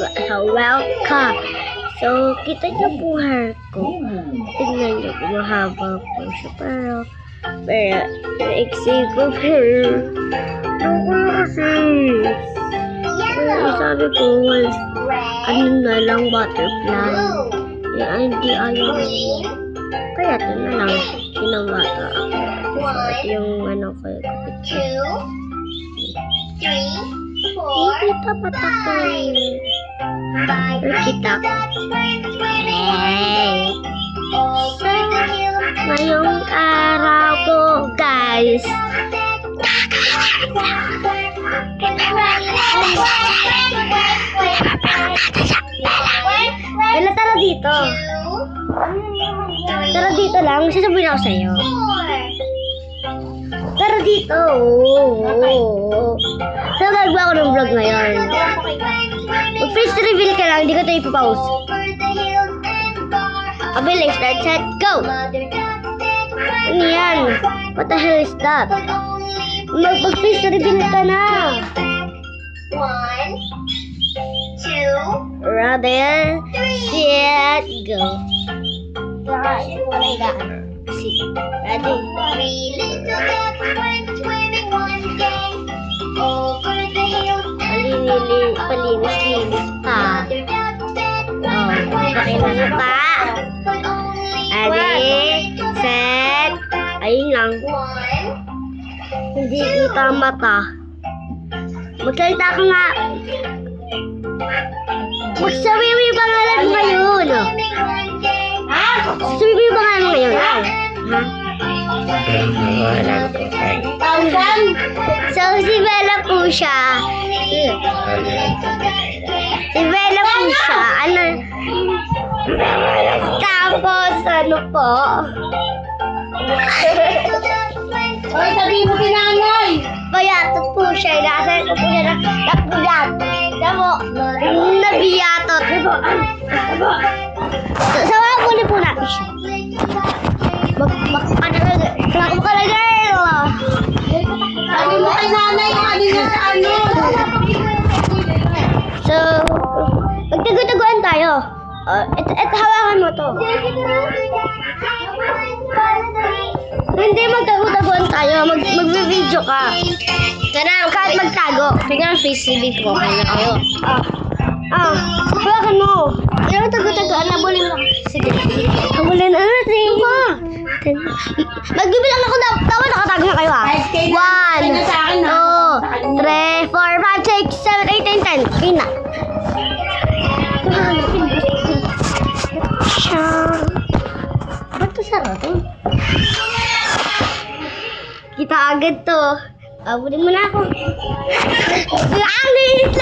welcome. So, kita niyo po hair ko. Tignan niyo po, mahaba po siya. Pero, iksi ko, pero, kasi. Pero, sabi ko, ano na lang, butterfly. Hindi ayaw niya. Kaya ito na lang, pinabata ako. Ito yung ano ko, kapit ko. 2, 3, 4, Kita patak ko. Kita ko. Hey! So, ngayong araw po, guys. Bella, tara dito. Tara dito lang. Sasabihin ako sa'yo. Tara dito. So, gagawa ko ng vlog ngayon. Mag-face reveal ka lang. Hindi ko ito ipapause. Abilis. Let's set. Go! Ano yan? What the hell is that? Mag-face reveal ka na. 1, 2, Ready, set, go. Ready? 3, little ducks went swimming one day over the hills and Palinis-linis pa. mother duck said, Oh, pakilala pa. but only Ready, set, ayun lang. 1. Hindi kita ang mata. Magsalita ka nga. Magsabi mo yung pangalan mo ngayon. Sabi mo yung pangalan mo ngayon. Ha? So, si Bella po siya. Si Bella po siya. Ano? Tapos, ano po? Hoy, sabihin mo kinanay! Payatot po siya. Inaasal ko po siya na napuyat. Sabo, nabiyatot. Sawa ko na po natin siya. Makalagay. Sabi mo kay nanay yung ano niya sa ano! So, magtago-taguan tayo. Ito, hawakan mo to. Hindi, magtago-taguan tayo. Mag-video ka. Kahit magtago. Kaya face reveal ko, kaya kayo. Hawakan mo. Pero tago-taguan, nabulin lang. Sige. Nabulin na natin. Magbibilang ako daw. Tawa, nakatago na kayo 1, 2, 3, 4, 5, 6, 7, 8, 9, 10. Ayun na. Ba't ito sarap? Kita agad to. Abulin mo na ako. Ang linis